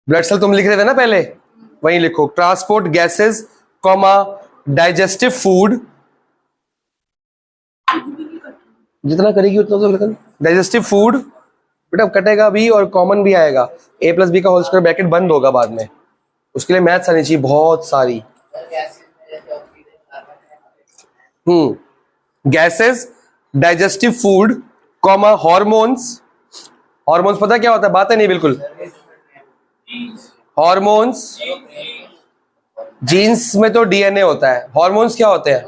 Blood cell तुम लिख रहे थे ना पहले, वहीं लिखो transport gases comma digestive food, जितना करेगी उतना तो लिखना। डाइजेस्टिव फूड बेटा कटेगा भी और कॉमन भी आएगा, a प्लस बी का होल स्क्वायर ब्रैकेट बंद होगा बाद में, उसके लिए मैथ्स आनी चाहिए बहुत सारी। Gases digestive food comma hormones, hormones पता क्या होता है, बात है नहीं बिल्कुल, हॉर्मोन्स जीन्स में तो डीएनए होता है, हॉर्मोन्स क्या होते हैं,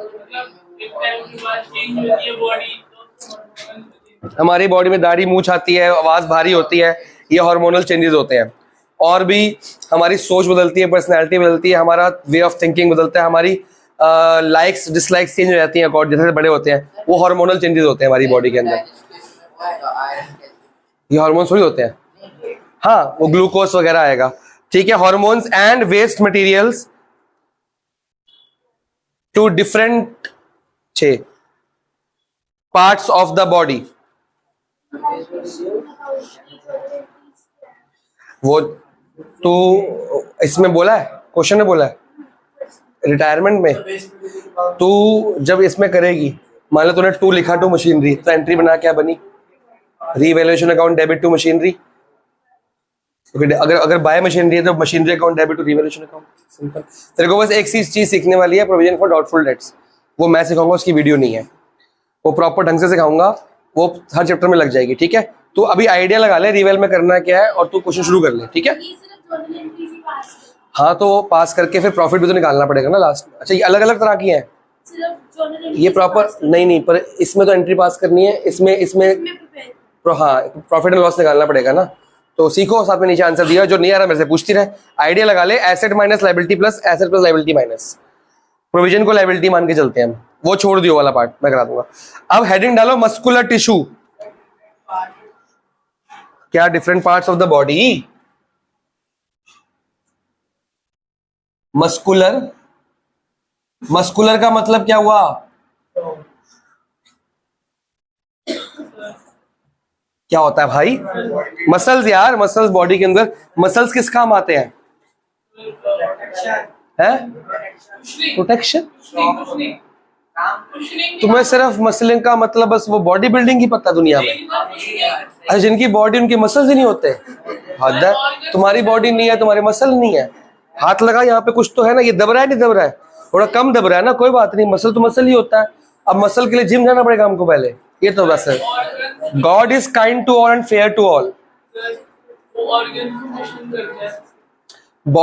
हमारी बॉडी में दाढ़ी मूंछ आती है, आवाज भारी होती है, ये हार्मोनल चेंजेस होते हैं। और भी हमारी सोच बदलती है, पर्सनैलिटी बदलती है, हमारा वे ऑफ थिंकिंग बदलता है, हमारी लाइक्स डिसलाइक्स चेंज हो जाती हैं अकॉर्डिंग जैसे बड़े होते हैं, वो हार्मोनल चेंजेस होते हैं हमारी बॉडी के अंदर। ये हार्मोन्स थोड़ी होते हैं, हाँ वो ग्लूकोज वगैरह आएगा, ठीक है। Hormones and waste materials to different parts of the body, वो तो इसमें बोला है, क्वेश्चन में बोला है रिटायरमेंट में, तू जब इसमें करेगी, मान लो तूने 2 लिखा टू मशीनरी, तो एंट्री बना क्या बनी, revaluation account debit to machinery. अगर बाय मशीनरी है तो machinery account debit to revaluation account, simple. तेरे को बस एक चीज सीखने वाली है, प्रोविजन फॉर डाउटफुल डेट्स, वो मैं सिखाऊंगा, उसकी वीडियो नहीं है, वो प्रॉपर ढंग से सिखाऊंगा, वो हर चैप्टर में लग जाएगी, ठीक है। तो अभी आइडिया लगा ले रिवेल में करना क्या है, और तू क्वेश्चन शुरू कर ले, ठीक है। हाँ तो पास करके फिर प्रॉफिट भी तो निकालना पड़ेगा ना लास्ट में। अच्छा ये अलग अलग तरह की है, ये प्रॉपर नहीं, पर इसमें तो एंट्री पास करनी है, इसमें हाँ प्रॉफिट एंड लॉस निकालना पड़ेगा ना, तो सीखो, साथ में नीचे आंसर दिया, जो नहीं आ रहा मेरे से पूछती रहे। आइडिया लगा ले, asset minus liability plus asset plus liability minus, provision को लायबिलिटी मान के चलते हैं हम, वो छोड़ दियो वाला पार्ट मैं करा दूंगा। अब हेडिंग डालो मस्कुलर टिश्यू, क्या different parts of the body, muscular, muscular का मतलब क्या हुआ, क्या होता है भाई, मसल्स यार, मसल्स बॉडी के अंदर, मसल्स किस काम आते हैं, प्रोटेक्शन। तुम्हें सिर्फ मसलिंग का मतलब बस वो बॉडी बिल्डिंग ही पता दुनिया में, अच्छा जिनकी बॉडी उनके मसल्स ही नहीं होते, हद है, तुम्हारी बॉडी नहीं है, तुम्हारे मसल नहीं है, हाथ लगा यहाँ पे कुछ तो है ना, ये दब रहा है नहीं दब रहा है, थोड़ा कम दब रहा है ना, कोई बात नहीं, मसल तो मसल ही होता है। अब मसल के लिए जिम जाना पड़ेगा हमको पहले, ये तो बस है। God is kind to all and fair to all.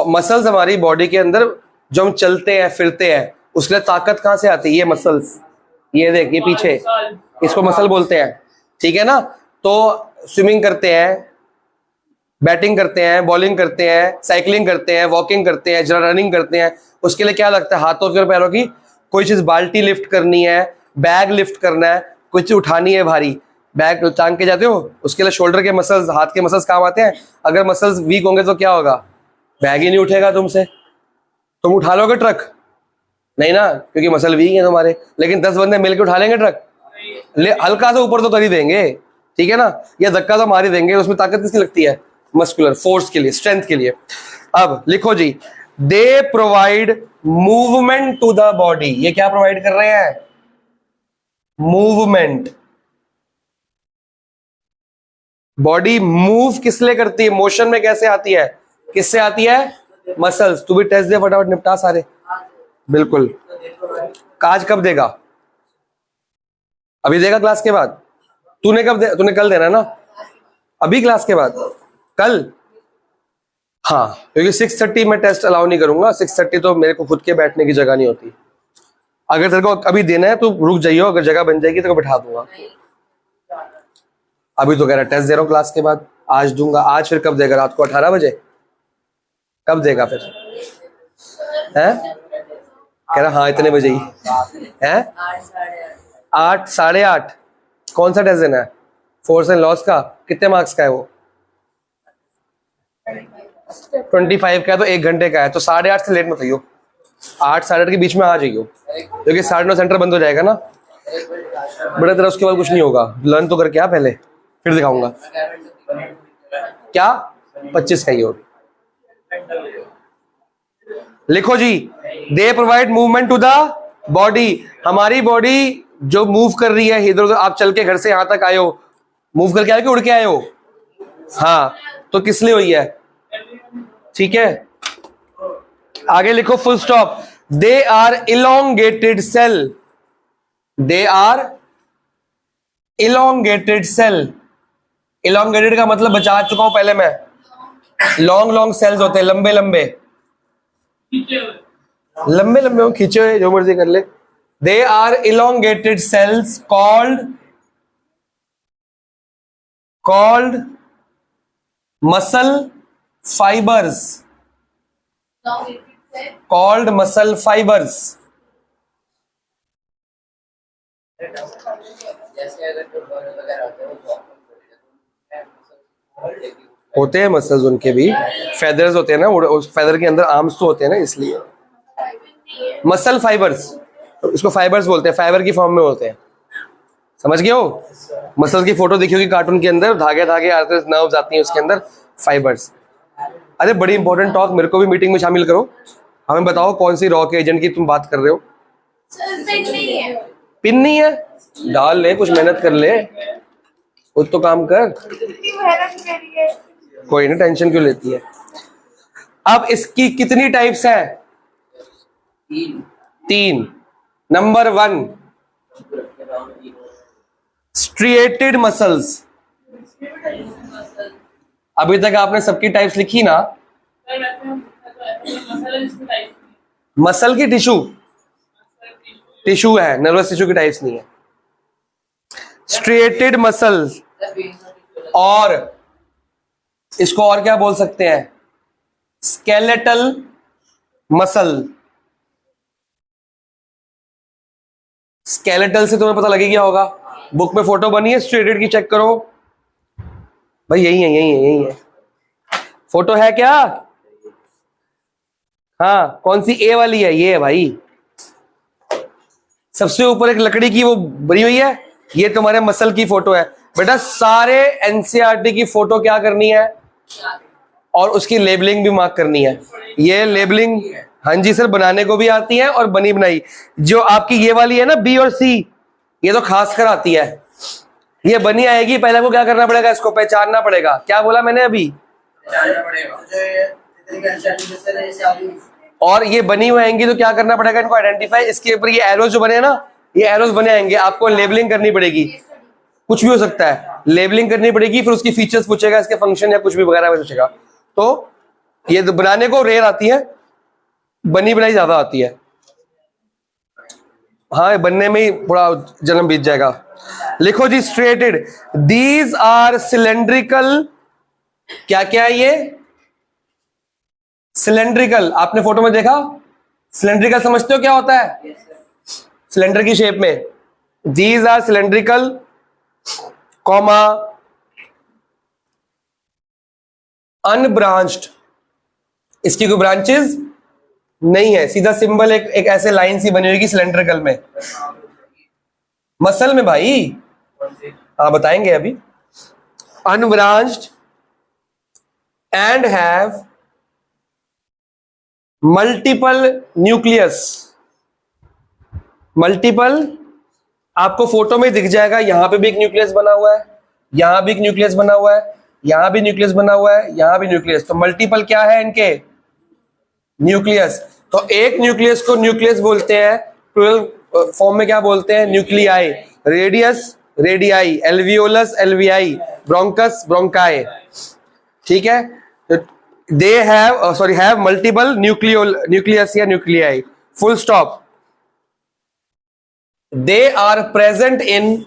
Muscles हमारी बॉडी के अंदर जो हम चलते हैं फिरते हैं, उसके लिए ताकत कहां से आती है, ये मसल्स, ये देख ये पीछे, इसको मसल बोलते हैं, ठीक है ना। तो स्विमिंग करते हैं, बैटिंग करते हैं, बॉलिंग करते हैं, साइकिलिंग करते हैं, वॉकिंग करते हैं, रनिंग करते हैं, उसके लिए क्या लगता है, हाथों के और पैरों की, कोई चीज बाल्टी लिफ्ट करनी है, बैग लिफ्ट करना है, कोई चीज उठानी है भारी, बैग टांग के जाते हो, उसके लिए शोल्डर के मसल्स, हाथ के मसल्स काम आते हैं। अगर मसल्स वीक होंगे तो क्या होगा, बैग ही नहीं उठेगा तुमसे, तुम उठा लोगे ट्रक, नहीं ना, क्योंकि मसल वीक है तुम्हारे। लेकिन 10 बंदे मिलकर उठा लेंगे ट्रक, हल्का सा ऊपर तो कर ही देंगे, ठीक है ना, या धक्का तो मार ही देंगे, उसमें ताकत किसकी लगती है, मस्कुलर, फोर्स के लिए, स्ट्रेंथ के लिए। अब लिखो जी, they provide movement to the body, ये क्या प्रोवाइड कर रहे हैं, मूवमेंट। बॉडी मूव किस लिए करती है, मोशन में कैसे आती है, किससे आती है, मसल्स। तू भी टेस्ट दे फटाफट, निपटा सारे, बिल्कुल। काज कब देगा, अभी देगा क्लास के बाद, तूने कब तूने कल देना ना, अभी क्लास के बाद, कल, हाँ, क्योंकि 6:30 में टेस्ट अलाउ नहीं करूंगा, 6:30 तो मेरे को खुद के बैठने की जगह नहीं होती। अगर तेरे को अभी देना है तो रुक जाइयो, अगर जगह बन जाएगी तो बिठा दूंगा। अभी तो कह रहा टेस्ट दे रहा हूँ क्लास के बाद, आज दूंगा। आज फिर कब देगा, रात को 18 बजे, कब देगा फिर, है कह रहा हाँ इतने बजे ही है, 8, 8:30। कौन सा टेस्ट देना है, फोर्स एंड लॉस का, कितने मार्क्स का है वो, 25 का है, तो 1 घंटे का है, तो 8:30 से लेट मत आइयो, 8, 8:30 के बीच में आ जाइयो, क्योंकि 9:30 सेंटर बंद हो जाएगा ना, बड़ा तरह उसके बाद कुछ नहीं होगा, लर्न तो करके आ पहले, फिर दिखाऊंगा। क्या 25 का ही हो, लिखो जी, they provide movement to the body. हमारी बॉडी जो मूव कर रही है इधर उधर, आप चल के घर से यहां तक आए हो, मूव करके आए कि उड़ के आए हो? हाँ, तो किस लिए हुई है? ठीक है, आगे लिखो full stop. They are elongated cell, they are elongated cell. Elongated का मतलब बता चुका हूं पहले मैं, लॉन्ग लॉन्ग सेल्स होते हैं, लंबे लंबे लंबे लंबे, खींचे हुए, जो मर्जी कर ले। They are elongated cells called muscle fibres, called muscle fibres. होते हैं मसल्स उनके भी, फेदर्स होते हैं ना, उस फेदर के अंदर आर्म्स तो होते हैं ना, इसलिए मसल फाइबर्स। तो इसको फाइबर्स बोलते हैं, फाइबर की फॉर्म में होते हैं, समझ गए हो? मसल्स की फोटो देखी होगी कार्टून के अंदर, धागे धागे आते हैं, नर्व्स आती हैं उसके अंदर, फाइबर्स। अरे बड़ी इंपॉर्टेंट टॉक, मेरे को भी मीटिंग में शामिल करो। हमें बताओ कौन सी रॉक एजेंट की तुम बात कर रहे हो? पिन नहीं है, डाल ले, कुछ मेहनत कर ले, कुछ तो काम कर। कोई ना, टेंशन क्यों लेती है? अब इसकी कितनी टाइप्स है? तीन। Number 1, striated muscles. अभी तक आपने सबकी टाइप्स लिखी ना? मसल की टिश्यू है, नर्वस टिश्यू की टाइप्स नहीं है। स्ट्रिएटेड मसल्स, और इसको और क्या बोल सकते हैं? Skeletal muscle. स्केलेटल से तुम्हें पता लगे क्या होगा? बुक में फोटो बनी है स्ट्रिएटेड की, चेक करो भाई, यही है। फोटो है क्या? हाँ, कौन सी ए वाली है? ये है भाई, सबसे ऊपर एक लकड़ी की वो बनी हुई है, ये तुम्हारे मसल की फोटो है। बेटा सारे एनसीईआरटी की फोटो क्या करनी है? और उसकी लेबलिंग भी मार्क करनी है। ये लेबलिंग, हाँ जी सर, बनाने को भी आती है और बनी बनाई। जो आपकी ये वाली है ना, बी और सी, ये तो खास कर आती है। ये बनी आएगी, पहले को क्या करना पड़ेगा? इसको पहचानना पड़ेगा। क्या बोला मैंने अभी? और ये बनी हुई आएंगी तो क्या करना पड़ेगा? इनको आइडेंटिफाई, इसके ऊपर ये एरोज जो बने ना, ये एरोज बने आएंगे, आपको लेबलिंग करनी पड़ेगी। कुछ भी हो सकता है, लेबलिंग करनी पड़ेगी, फिर उसकी फीचर्स पूछेगा, इसके फंक्शन या कुछ भी वगैरह पूछेगा। तो ये तो बनाने को रेयर आती है, बनी बनाई ज्यादा आती है। हाँ, बनने में ही पूरा जन्म बीत जाएगा। लिखो जी, स्ट्रेटेड, दीज आर सिलेंड्रिकल। क्या क्या है ये? सिलेंड्रिकल। आपने फोटो में देखा सिलेंड्रिकल, समझते हो क्या होता है? सिलेंडर की शेप में। These are cylindrical, comma unbranched. इसकी कोई ब्रांचेस नहीं है, सीधा सिंबल एक ऐसे लाइन सी बनी होगी सिलेंड्रिकल में। मसल में भाई, हाँ बताएंगे अभी। Unbranched and have multiple nucleus. Multiple, आपको फोटो में दिख जाएगा, यहां पे भी एक न्यूक्लियस बना हुआ है, यहां भी एक न्यूक्लियस बना हुआ है, यहां भी न्यूक्लियस बना हुआ है, यहां भी न्यूक्लियस। तो मल्टीपल क्या है इनके? न्यूक्लियस। तो एक न्यूक्लियस को न्यूक्लियस बोलते हैं, प्लूरल फॉर्म में क्या बोलते हैं? Nuclei. Radius, radii. Alveolus, alveoli. Bronchus, bronchi. ठीक है, they have have multiple nucleus या nuclei. Full stop. They are present in,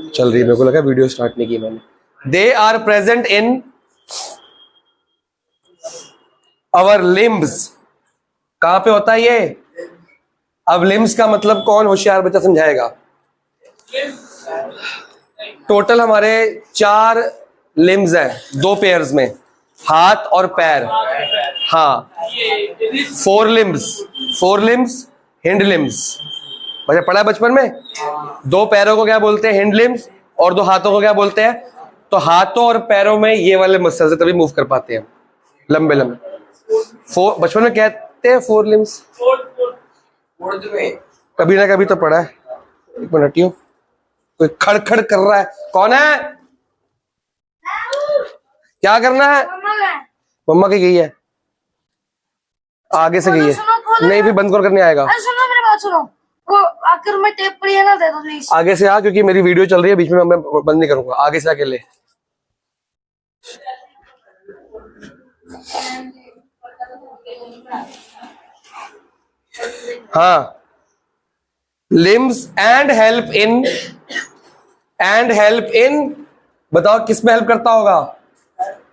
चल रही है, मेरे को लगा वीडियो स्टार्ट नहीं की मैंने। They are present in our limbs. कहां पे होता है ये? अब लिम्स का मतलब कौन होशियार बच्चा समझाएगा? टोटल हमारे 4 लिम्स हैं, 2 पेयर्स में, हाथ और पैर। हाँ, 4 लिम्स, हिंड लिम्स। बच्चा पढ़ा है बचपन में? 2 पैरों को क्या बोलते हैं? हिंड लिम्स, और 2 हाथों को क्या बोलते हैं? तो हाथों और पैरों में ये वाले मसल्स है, तभी मूव कर पाते हैं लंबे लंबे। बचपन में कहते हैं 4 लिम्स, कभी ना कभी तो पढ़ा है। एक मिनट, यूं कोई खड़खड़ कर रहा है, कौन है? क्या करना है? मम्मा की गई है, आगे से गई है। नहीं, फिर बंद करने आएगा। सुनो मेरी बात सुनो, वो आकर में टेप पड़ी है ना, दे दो प्लीज। आगे से आ, क्योंकि मेरी वीडियो चल रही है, बीच में मैं बंद नहीं करूंगा। आगे से आके ले। हाँ, लिम्स एंड हेल्प इन बताओ किस में हेल्प करता होगा?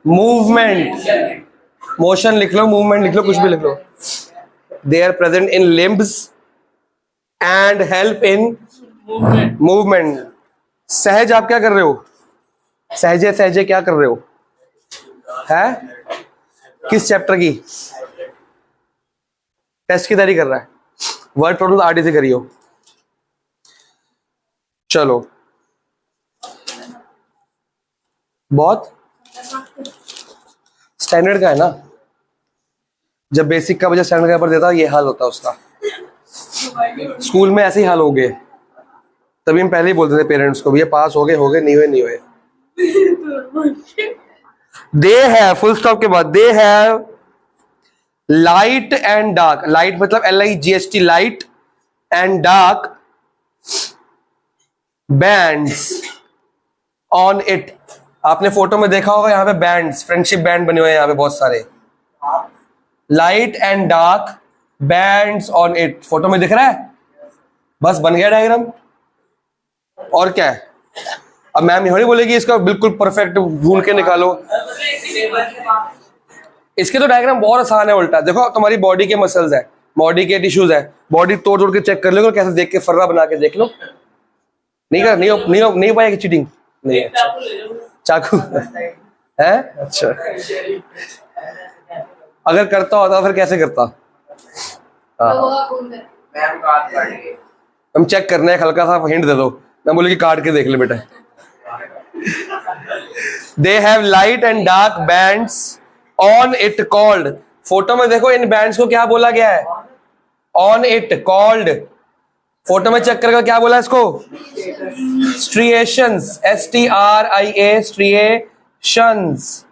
मूवमेंट। मोशन लिख लो, मूवमेंट लिख लो, कुछ भी लिख लो। They are present in limbs and help in movement. सहज, आप क्या कर रहे हो? सहजे सहजे क्या कर रहे हो? है किस चैप्टर की टेस्ट की तैयारी कर रहा है? वर्ड टोटल आरडी से करियो। चलो, बहुत स्टैंडर्ड का है ना, जब बेसिक का बच्चा स्टैंडर्ड का पेपर देता है ये हाल होता है उसका। स्कूल में ऐसे ही हाल हो गए, तभी हम पहले ही बोलते थे पेरेंट्स को, भैया पास हो गए नहीं हुए। दे है फुल स्टॉप के बाद they have light and dark. Light मतलब LIGHT, light and dark bands on it. आपने फोटो में देखा होगा, यहाँ पे बैंड्स, फ्रेंडशिप बैंड बने हुए हैं यहाँ पे बहुत सारे। Light and dark bands on it, photo में दिख रहा है? बस बन गया डायग्राम, और क्या है? अब मैम यही बोलेगी इसका बिल्कुल परफेक्ट ढूंढ के निकालो। इसके तो डायग्राम बहुत आसान है। उल्टा देखो, तुम्हारी बॉडी के मसल्स है, बॉडी के टिश्यूज है, बॉडी तोड़ तोड़ के चेक कर लो, कैसे देख के फर्रा बना के देख लो। नहीं पाएगी चीटिंग? नहीं, चाकू है? अच्छा, अगर करता होता फिर कैसे करता? हम चेक करने हल्का सा हिंट दे दो, मैं बोले कि काट के देख ले बेटा। They have light and dark bands on it called. Photo में देखो, इन बैंड्स को क्या बोला गया है? On it called. फोटो में चेक करके क्या बोला इसको? Striations, STRIA, striations.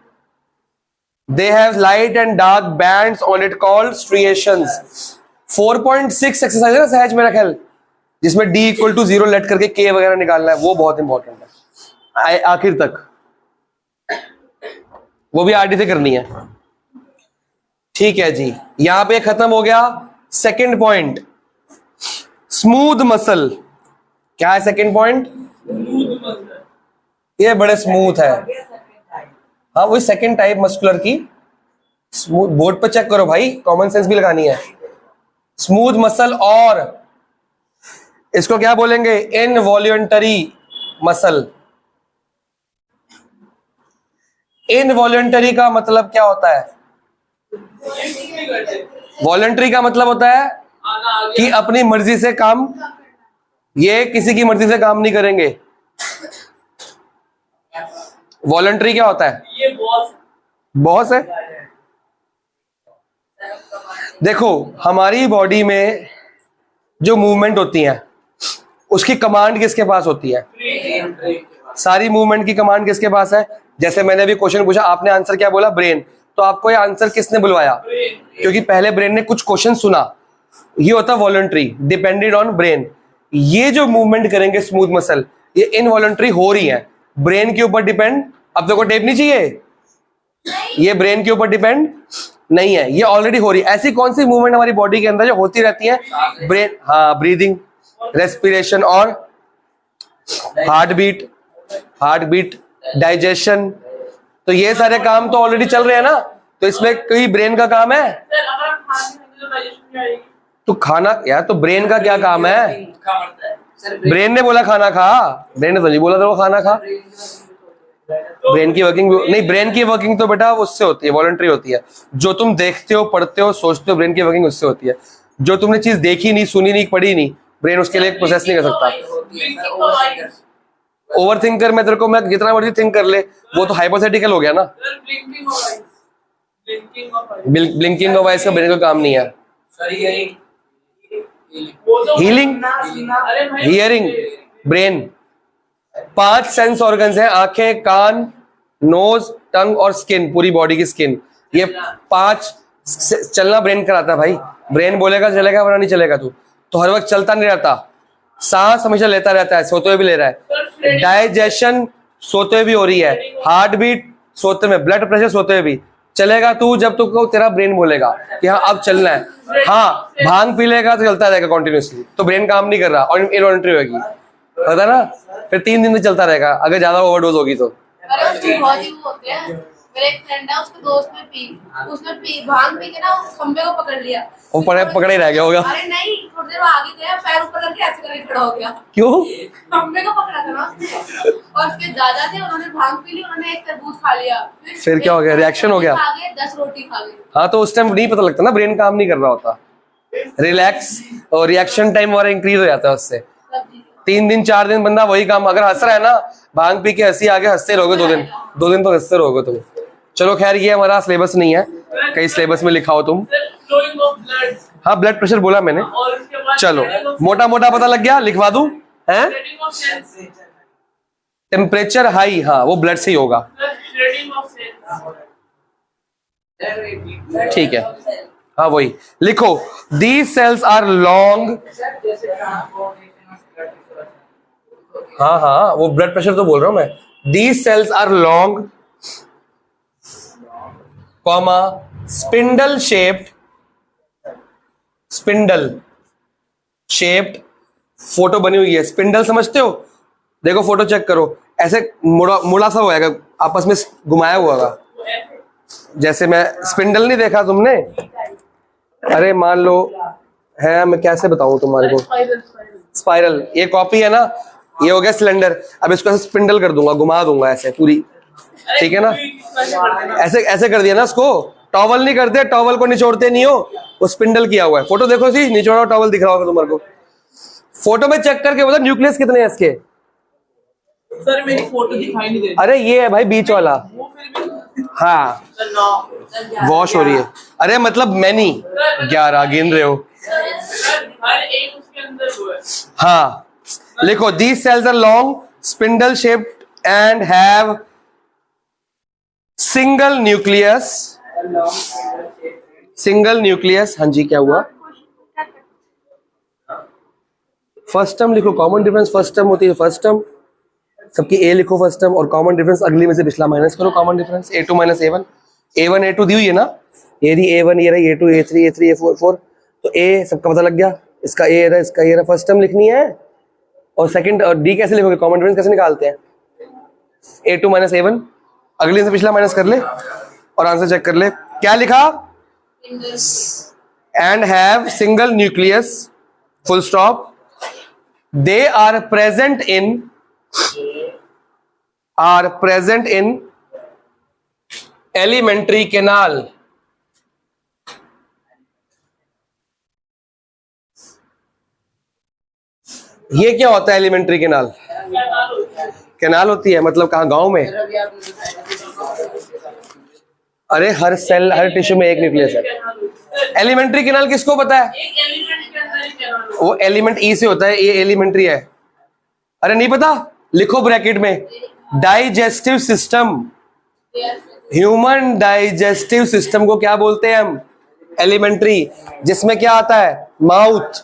They have light and dark bands on it called striations. 4.6 exercise है ना सहज, मेरा ख्याल, जिसमें D = 0 लेट करके K वगैरह निकालना है, वो बहुत इंपॉर्टेंट है आखिर तक, वो भी RD से करनी है। ठीक है जी, यहां पे खत्म हो गया सेकंड पॉइंट, स्मूथ मसल। क्या है सेकंड पॉइंट? ये बड़े स्मूथ है। हाँ, वही सेकंड टाइप मस्कुलर की स्मूथ। बोर्ड पे चेक करो भाई, कॉमन सेंस भी लगानी है। स्मूथ मसल, और इसको क्या बोलेंगे? Involuntary muscle. इनवॉल्यूंटरी का मतलब क्या होता है? वॉलंटरी का मतलब होता है कि अपनी मर्जी से काम, ये किसी की मर्जी से काम नहीं करेंगे। वॉलंटरी क्या होता है? ये बॉस है। देखो, हमारी बॉडी में जो मूवमेंट होती है उसकी कमांड किसके पास होती है? सारी मूवमेंट की कमांड किसके पास है? जैसे मैंने अभी क्वेश्चन पूछा, आपने आंसर क्या बोला? ब्रेन। तो आपको ये आंसर किसने बुलवाया? क्योंकि पहले ब्रेन ने कुछ क्वेश्चन सुना। ये होता है वॉलंटरी, डिपेंडेड ऑन ब्रेन। ये जो मूवमेंट करेंगे स्मूथ मसल, ये इनवॉलंटरी हो रही है, ब्रेन के ऊपर डिपेंड। अब देखो, टेप नहीं चाहिए, ये ब्रेन के ऊपर डिपेंड नहीं है, ये ऑलरेडी हो रही है। ऐसी कौन सी मूवमेंट हमारी बॉडी के अंदर जो होती रहती है? ब्रेन, हाँ, ब्रीदिंग, रेस्पिरेशन और हार्ट बीट, डाइजेशन। तो ये सारे काम तो ऑलरेडी चल रहे हैं ना, तो इसमें कोई ब्रेन का काम है? तो खाना यार, तो ब्रेन का क्या काम है? ब्रेन ने बोला खाना खा, ब्रेन ने तो नहीं बोला था वो खाना खा। ब्रेन की वर्किंग नहीं, ब्रेन की वर्किंग तो बेटा उससे होती है, वॉलंटरी होती है। जो तुम देखते हो, पढ़ते हो, सोचते हो, ब्रेन की वर्किंग उससे होती है। जो तुमने चीज देखी नहीं, सुनी नहीं, पढ़ी नहीं, ब्रेन उसके लिए प्रोसेस नहीं कर सकता। ओवर थिंकर में तेरे को मैं जितना मर्जी थिंक कर ले, वो तो हाइपोथेटिकल हो गया ना। ब्लिंकिंग ऑफ आइज का ब्रेन का काम नहीं है। Healing, hearing, brain. 5 sense organs हैं, आंखें, कान, नोज, टंग और स्किन, पूरी बॉडी की स्किन। ये 5 चलना ब्रेन कराता है भाई। ब्रेन बोलेगा चलेगा वरना नहीं चलेगा। तू तो हर वक्त चलता नहीं रहता, सांस हमेशा लेता रहता है, सोते हुए भी ले रहा है। डाइजेशन सोते हुए भी हो रही है, हार्ट बीट सोते में, ब्लड प्रेशर सोते हुए भी। चलेगा तू जब तुमको तेरा ब्रेन बोलेगा कि हाँ अब चलना है। हाँ, भांग पी लेगा तो चलता रहेगा कॉन्टिन्यूसली, तो ब्रेन काम नहीं कर रहा और इनवॉलंटरी होगी, पता ना। फिर 3 दिन तक चलता रहेगा अगर ज्यादा ओवरडोज होगी तो। अरे उसके बहुत ही वो होते हैं। मेरे एक फ्रेंड है, उसके दोस्त ने उसने भांग पी के ना उस खंबे को पकड़ लिया। वो पकड़े रह गया होगा। अरे नहीं, थोड़ी देर आगे गया, पैर ऊपर करके ऐसे करके खड़ा हो गया। क्यों? खंबे को पकड़ा था ना उसने। और उसके दादा थे, उन्होंने भांग पी ली, उन्होंने एक तरबूज खा लिया। फिर क्या हो गया? रिएक्शन हो गया। 10 रोटी खा गए। हाँ, तो उस टाइम नहीं पता लगता ना, ब्रेन काम नहीं कर रहा होता, रिलैक्स, और रिएक्शन टाइम और इंक्रीज हो जाता है उससे। 3 दिन 4 दिन बंदा वही काम, अगर हंस रहा है ना, भांग पी के हंसी आगे हंसते रहोगे 2 दिन तो हंसते रहोगे तुम। चलो खैर, ये हमारा सिलेबस नहीं है, कहीं सिलेबस में लिखा हो तुम। हाँ, ब्लड प्रेशर बोला मैंने। चलो, मोटा मोटा पता लग गया, लिखवा दूं हैं? टेम्परेचर हाई, हाँ वो ब्लड से ही होगा, ठीक है। हाँ वही लिखो, दीज सेल्स आर लॉन्ग। हाँ वो ब्लड प्रेशर तो बोल रहा हूं मैं। These cells are long, comma, spindle shaped, photo बनी हुई है। स्पिंडल समझते हो? देखो फोटो चेक करो, ऐसे मुड़ा सा होगा, आपस में घुमाया हुआ होगा। जैसे मैं स्पिंडल नहीं देखा तुमने? अरे मान लो है, मैं कैसे बताऊं तुम्हारे को? स्पाइरल, ये कॉपी है ना, ये हो गया सिलेंडर। अब इसको ऐसे स्पिंडल कर दूंगा, घुमा दूंगा ऐसे पूरी, ठीक है ना? ऐसे कर दिया ना इसको। टॉवल नहीं करते, टॉवल को निचोड़ते नहीं हो, वो स्पिंडल किया हुआ है। फोटो देखो सी, निचोड़ा टॉवल दिख रहा होगा तुम्हारे को। फोटो में चेक करके बता न्यूक्लियस कितने हैं इसके। सर मेरी फोटो दिखाई नहीं दे रही। अरे ये है भाई बीच वाला। हाँ, वॉश हो रही है। अरे मतलब मैनी 11 गिन रहे हो? हर एक उसके अंदर वो है। हाँ, लिखो, these cells are long, spindle shaped and have single nucleus. हाँ जी, क्या हुआ? फर्स्ट टर्म लिखो, कॉमन डिफरेंस फर्स्ट टर्म होती है, फर्स्ट टर्म सबकी ए लिखो फर्स्ट टर्म, और कॉमन डिफरेंस अगली में से पिछला माइनस करो। Common difference A2 - A1, A1 A2 दी हुई है ना, ये रही A1, ये रही A2 A3 A3 A4, तो A सबका पता लग गया, इसका A रहा, इसका A रहा। फर्स्ट टर्म लिखनी है, और सेकंड और D कैसे लिखोगे? कॉमन डिफरेंस कैसे निकालते हैं? A2 - A1, अगले से पिछला माइनस कर ले और आंसर चेक कर ले। क्या लिखा? And have single nucleus, full stop. They are present in alimentary canal. ये क्या होता है एलिमेंट्री कैनाल? कैनाल होती है मतलब कहाँ? गांव में? अरे हर सेल, हर टिश्यू में एक न्यूक्लियस है। एलिमेंट्री कैनाल किसको पता है? एक एलिमेंट के अंदर ही कैनाल होता है। वो एलिमेंट ई से होता है, ये एलिमेंट्री है। अरे नहीं पता? लिखो ब्रैकेट में, digestive system. Human digestive system को क्या बोलते हैं हम? एलिमेंट्री। जिसमें क्या आता है? माउथ,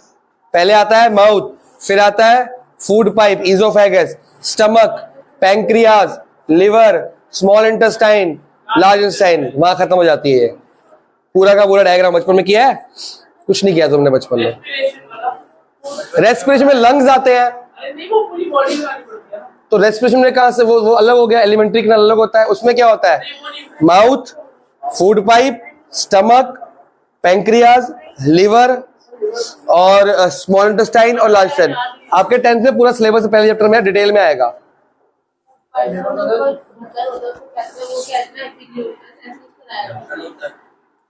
पहले आता है माउथ, फिर आता है food pipe, oesophagus, stomach, pancreas, liver, small intestine, large intestine, वहां खत्म हो जाती है। पूरा का पूरा डायग्राम बचपन में किया है? कुछ नहीं किया तुमने बचपन में। रेस्पिरेशन में लंग्स आते हैं, अरे नहीं, वो पूरी बॉडी में आनी पड़ती है ना। तो रेस्पिरेशन में कहां से? वो अलग हो गया। एलिमेंट्री कैनाल अलग होता है, उसमें क्या होता है? Mouth, food pipe, stomach, pancreas, liver और स्मॉल इंटेस्टाइन और लार्ज इंटेस्टाइन। आपके 10th में पूरा सिलेबस पहले चैप्टर में डिटेल में आएगा।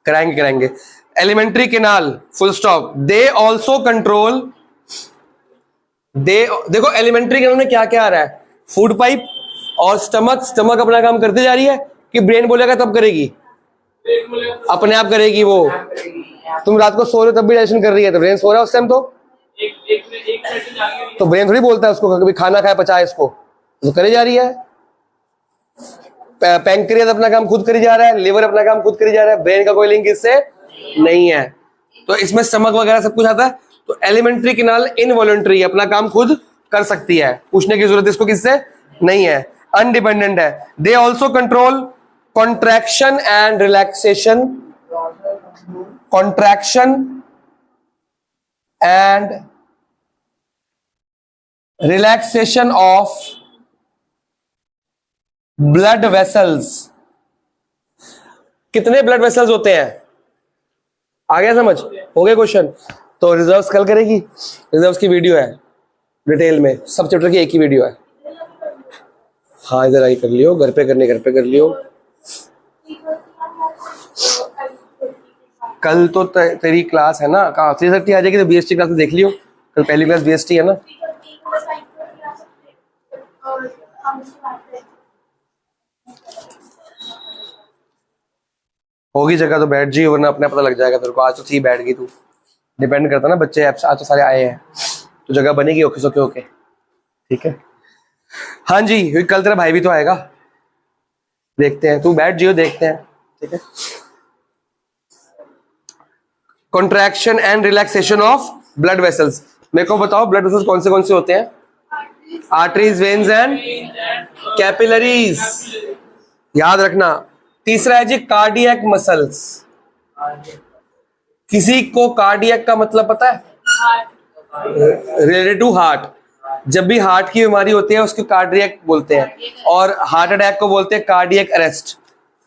कराएंगे। Alimentary canal, full stop. They also control, देखो एलिमेंट्री कैनाल में क्या क्या आ रहा है? फूड पाइप और स्टमक अपना काम करते जा रही है कि ब्रेन बोलेगा तब करेगी? एक बोले अपने आप करेगी वो। तुम रात को सो रहे हो तब भी डाइजेशन कर रही है, तो ब्रेन सो रहा है उस टाइम, तो एक सेकंड आगे भी तो ब्रेन थोड़ी बोलता है उसको कभी खाना खाया पचा इसको, तो करे जा रही है। पैंक्रियास अपना काम खुद करी जा रहा है, लिवर अपना काम खुद करी जा रहा है, ब्रेन का कोई लिंक इससे नहीं है। तो इसमें स्टमक वगैरह सब कुछ आता है। तो एलिमेंट्री किनाल इनवॉलंटरी अपना काम खुद कर सकती है, पूछने की जरूरत इसको किससे नहीं है, अनडिपेंडेंट है। They also control contraction and relaxation, contraction and relaxation of blood vessels. कितने ब्लड वेसल्स होते हैं? आ गया समझ? हो गया क्वेश्चन? तो रिजर्व्स कल करेगी, रिजर्व्स की वीडियो है डिटेल में, सब चैप्टर की एक ही वीडियो है। हाँ इधर आई कर लियो, घर पे करने घर पे कर लियो। कल तो तेरी क्लास है ना, कहाँ 3:30 आ जाएगी, तो बीएसटी क्लास देख लियो, कल पहली क्लास बीएसटी है ना। होगी जगह तो बैठ जी, वरना अपने पता लग जाएगा तेरे को। आज तो थी बैठ गई तू, डिपेंड करता ना, बच्चे आज तो सारे आए हैं तो जगह बनेगी ओके सोके ओके, ठीक है। हाँ जी, क्योंकि कल तेरा भाई भी तो आएगा, देखते हैं, तू बैठ जियो, देखते हैं, ठीक है। Contraction and relaxation of blood vessels. मेरे को बताओ ब्लड वेसल्स कौन से होते हैं? आर्टरीज, वेन्स एंड कैपिलरीज, याद रखना। तीसरा है जी कार्डियक मसल्स। किसी को कार्डियक का मतलब पता है? Related to heart. जब भी हार्ट की बीमारी होती है उसको कार्डियक बोलते हैं, और हार्ट अटैक को बोलते हैं कार्डियक अरेस्ट।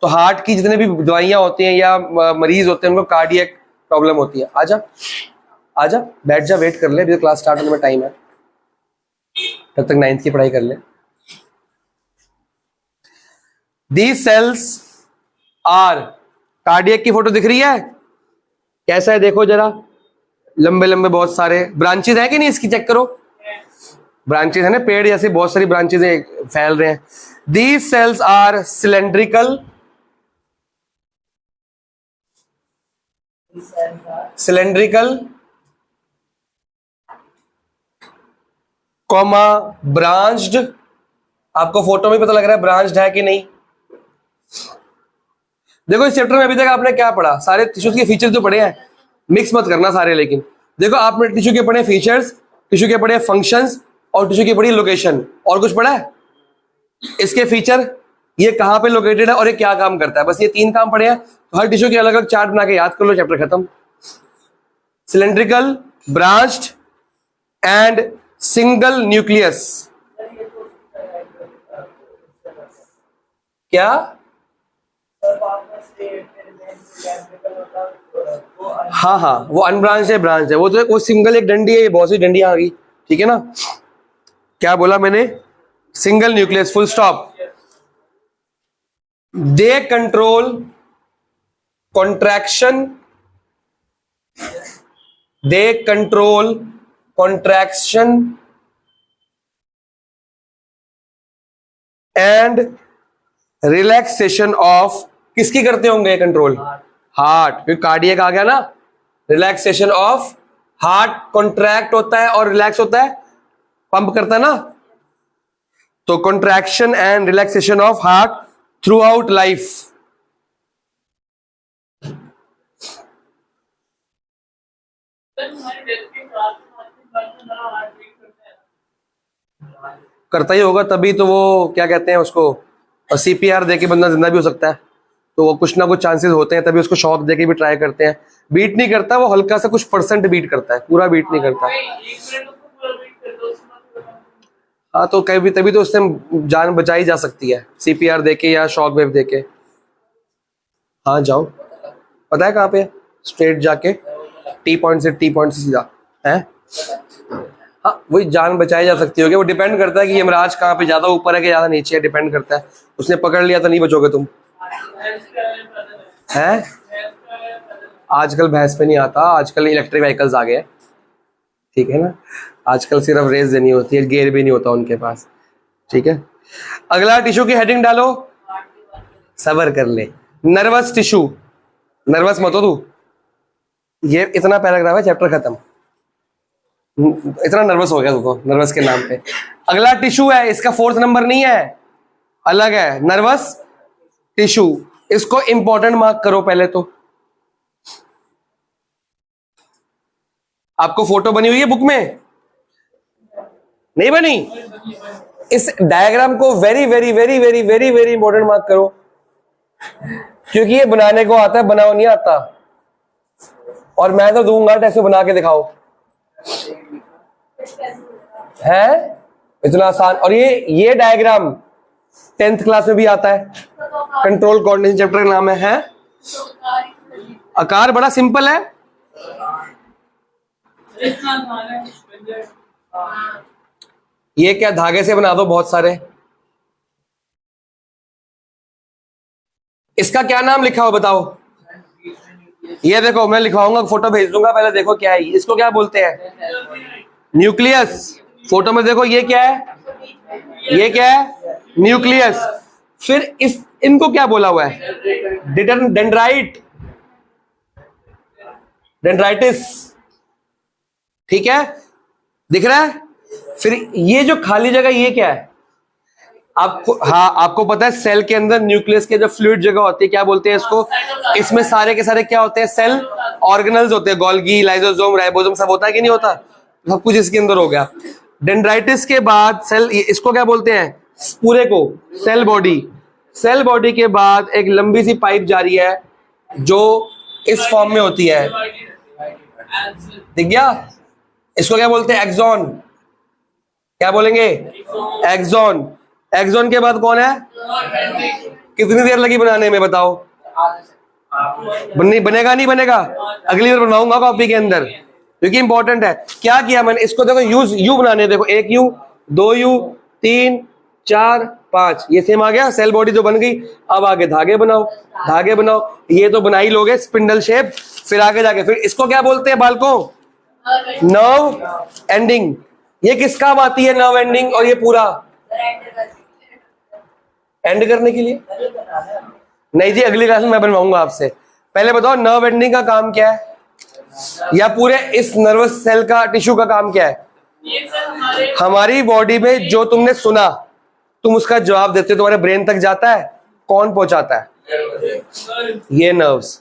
तो हार्ट की जितने भी दवाइयां होती हैं या मरीज होते हैं उनको कार्डियक प्रॉब्लम होती है। आजा आजा बैठ जा, वेट कर ले, अभी तो क्लास स्टार्ट होने में टाइम है, तब तक 9th की पढ़ाई कर ले। These cells are, कार्डियक की फोटो दिख रही है कैसा है? देखो जरा, लंबे लंबे बहुत सारे ब्रांचेस है कि नहीं, इसकी चेक करो, ब्रांचेस है ना, पेड़ जैसे बहुत सारी ब्रांचेस फैल रहे हैं। These cells are cylindrical, comma branched. आपको फोटो में पता लग रहा है ब्रांच्ड है कि नहीं? देखो इस चैप्टर में अभी तक आपने क्या पढ़ा? सारे टिश्यूज के फीचर्स तो पढ़े हैं, मिक्स मत करना सारे। लेकिन देखो आपने टिश्यू के पढ़े फीचर्स, टिश्यू के पढ़े फंक्शंस, और टिश्यू की पढ़ी लोकेशन। और कुछ पढ़ा है? इसके फीचर, ये कहां पे लोकेटेड है और ये क्या काम करता है, बस ये 3 काम पढ़े हैं। तो हर टिश्यू के अलग अलग चार्ट बना के याद कर लो, चैप्टर खत्म। Cylindrical, branched and single nucleus. क्या? हाँ वो अनब्रांच है, ब्रांच है, वो तो वो सिंगल एक डंडी है, ये बहुत सी डंडियां आ गई, ठीक है ना। क्या बोला मैंने? Single nucleus, full stop. They control contraction, they control contraction and relaxation of, किसकी करते होंगे कंट्रोल? हार्ट, क्योंकि कार्डियक आ गया ना। रिलैक्सेशन ऑफ हार्ट, कॉन्ट्रैक्ट होता है और रिलैक्स होता है, पंप करता है ना। तो contraction and relaxation of heart through out life. करता ही होगा, तभी तो वो क्या कहते हैं उसको, सीपीआर देके बंदा जिंदा भी हो सकता है। तो वो कुछ ना कुछ चांसेस होते हैं, तभी उसको शॉक देके भी ट्राई करते हैं। बीट नहीं करता वो, हल्का सा कुछ परसेंट बीट करता है, पूरा बीट नहीं करता। हाँ तो कभी तभी तो उससे जान बचाई जा सकती है, सीपीआर देके या शॉक वेव देके। हाँ जाओ, पता है कहाँ पे? स्ट्रेट जाके टी पॉइंट से सीधा है। हाँ वही जान बचाई जा सकती होगी, वो डिपेंड करता है कि यमराज कहाँ पे, ज्यादा ऊपर है कि ज्यादा नीचे है, डिपेंड करता है। उसने पकड़ लिया तो नहीं बचोगे तुम, हैं? आजकल भैंस पे नहीं आता, आजकल इलेक्ट्रिक व्हीकल्स आ गए, ठीक है ना। आजकल सिर्फ रेस देनी होती है, गेयर भी नहीं होता उनके पास। ठीक है, अगला टिश्यू की हेडिंग डालो, सबर कर ले, नर्वस टिश्यू। नर्वस मत हो तू, ये इतना पैराग्राफ है, चैप्टर खत्म। इतना नर्वस हो गया तू तो नर्वस के नाम पे। अगला टिश्यू है, इसका 4th नंबर नहीं है, अलग है, नर्वस टिश्यू। इसको इंपॉर्टेंट मार्क करो पहले तो। आपको फोटो बनी हुई है बुक में? नहीं बनी? इस डायग्राम को very very very very very very important mark करो, क्योंकि ये बनाने को आता है, बनाओ नहीं आता। और मैं तो दूंगा टेस्ट बना के दिखाओ, है इतना आसान। और ये डायग्राम 10th क्लास में भी आता है, कंट्रोल कोऑर्डिनेशन चैप्टर का नाम है। आकार बड़ा सिंपल है, ये क्या धागे से बना दो बहुत सारे। इसका क्या नाम लिखा हो बताओ? ये देखो, मैं लिखवाऊंगा, फोटो भेज दूंगा, पहले देखो क्या है। इसको क्या बोलते हैं? न्यूक्लियस। फोटो में देखो, ये क्या है? ये क्या है? न्यूक्लियस। फिर इनको क्या बोला हुआ है? डेंड्राइट, डेंड्राइटिस। ठीक है, दिख रहा है? फिर ये जो खाली जगह, ये क्या है? आपको, हाँ आपको पता है, सेल के अंदर न्यूक्लियस के जो फ्लूइड जगह होती है, क्या बोलते हैं इसको? इसमें सारे के सारे क्या होते हैं? सेल ऑर्गेनल्स होते हैं, गोल्गी, लाइसोसोम, राइबोसोम, सब होता है कि नहीं होता? सब कुछ इसके अंदर हो गया। डेंड्राइटिस के बाद सेल, इसको क्या बोलते हैं? पूरे को सेल बॉडी। सेल बॉडी के बाद एक लंबी सी पाइप जा रही है जो इस फॉर्म में होती है, दिख गया? इसको क्या बोलते हैं? एक्सॉन। क्या बोलेंगे? एक्सॉन। एक्सॉन के बाद कौन है? कितनी देर लगी बनाने में बताओ? बनेगा नहीं बनेगा? अगली बार बनाऊंगा कॉपी के अंदर, क्योंकि इंपॉर्टेंट है। क्या किया मैंने? इसको देखो, यू बनाने, देखो 1 U 2 U 3 4 5, ये सेम आ गया, सेल बॉडी जो बन गई। अब आगे धागे बनाओ, धागे बनाओ, ये तो बना ही लोगे स्पिंडल शेप। फिर आगे जाके फिर इसको क्या बोलते हैं बालकों? Nerve ending. ये किस काम आती है नर्व एंडिंग? और ये पूरा एंड करने के लिए? नहीं जी, अगली क्लास में मैं बनवाऊंगा आपसे। पहले बताओ नर्व एंडिंग का काम क्या है, या पूरे इस नर्वस सेल का, टिश्यू का काम क्या है? हमारी बॉडी में जो तुमने सुना, तुम उसका जवाब देते हो, तुम्हारे ब्रेन तक जाता है, कौन पहुंचाता है? ये नर्व्स।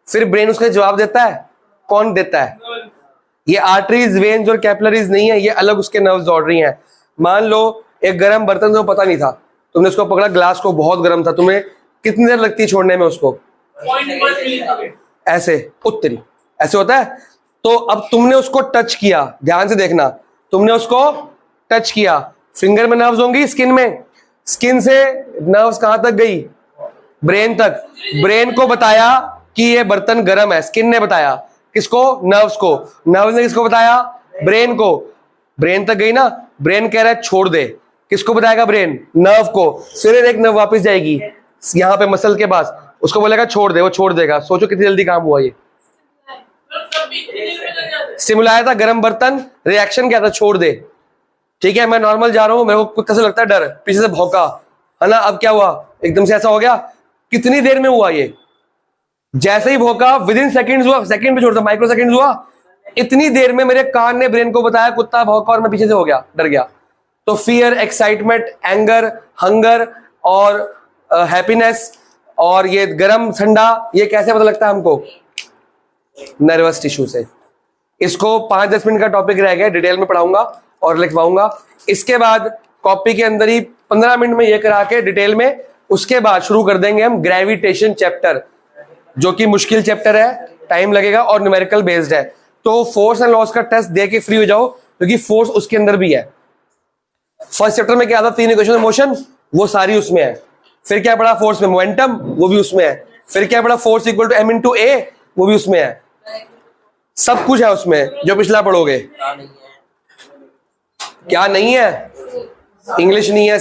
फिर ब्रेन उसका जवाब देता है, कौन देता है? ये आर्टरीज, वेन्स और कैपिलरीज नहीं है, ये अलग उसके नर्व्स दौड़ रही हैं। मान लो एक गर्म बर्तन, तो पता नहीं था, तुमने उसको पकड़ा, ग्लास को बहुत गर्म था, तुम्हें कितनी देर लगती है छोड़ने में उसको? ऐसे, उत्तरी ऐसे होता है। तो अब तुमने उसको टच किया, ध्यान से देखना, तुमने उसको टच किया, फिंगर में नर्व्स होंगी, स्किन में, स्किन से नर्व्स कहां तक गई? ब्रेन तक। ब्रेन को बताया कि ये बर्तन गर्म है, स्किन ने बताया। किसको? नर्व्स को। नर्व्स ने किसको बताया? ब्रेन को। ब्रेन तक गई ना, ब्रेन कह रहा है छोड़ दे, किसको बताएगा? ब्रेन, नर्व को। फिर एक नर्व वापस जाएगी यहाँ पे मसल के पास, उसको बोलेगा छोड़ दे, वो छोड़ देगा। सोचो कितनी जल्दी काम हुआ ये। स्टिमुलाया था गर्म बर्तन, रिएक्शन क्या था? छोड़ दे। ठीक है, मैं नॉर्मल जा रहा हूं, मेरे को कुत्ते से लगता है डर, पीछे से भौंका, है ना? अब क्या हुआ? एकदम से ऐसा हो गया। कितनी देर में हुआ ये? जैसे ही भौंका, विद इन सेकेंड्स हुआ, सेकंड पे छोड़ता, माइक्रो सेकेंड्स हुआ। इतनी देर में मेरे कान ने ब्रेन को बताया कुत्ता भौंका, और मैं पीछे से हो गया, डर गया। तो फियर, एक्साइटमेंट, एंगर, हंगर और हैप्पीनेस, और ये गरम ठंडा, ये कैसे पता लगता है हमको? नर्वस टिश्यू से। इसको 5-10 मिनट का टॉपिक रह गया, डिटेल में पढ़ाऊंगा और लिखवाऊंगा। इसके बाद कॉपी के अंदर ही 15 मिनट में ये करा के डिटेल में, उसके बाद शुरू कर देंगे हम ग्रेविटेशन चैप्टर, जो कि मुश्किल चैप्टर है, टाइम लगेगा और न्यूमेरिकल बेस्ड है। तो फोर्स एंड लॉस का टेस्ट दे के फ्री हो जाओ, क्योंकि फोर्स उसके अंदर भी है। फर्स्ट चैप्टर में क्या था? 3 इक्वेशन ऑफ मोशन, वो सारी उसमें है। फिर क्या पढ़ा? फोर्स में मोमेंटम, वो भी उसमें है। फिर क्या पढ़ा? Force equal to m into a, वो भी उसमें है। सब कुछ है उसमें जो पिछला पढ़ोगे। क्या नहीं है? इंग्लिश नहीं है,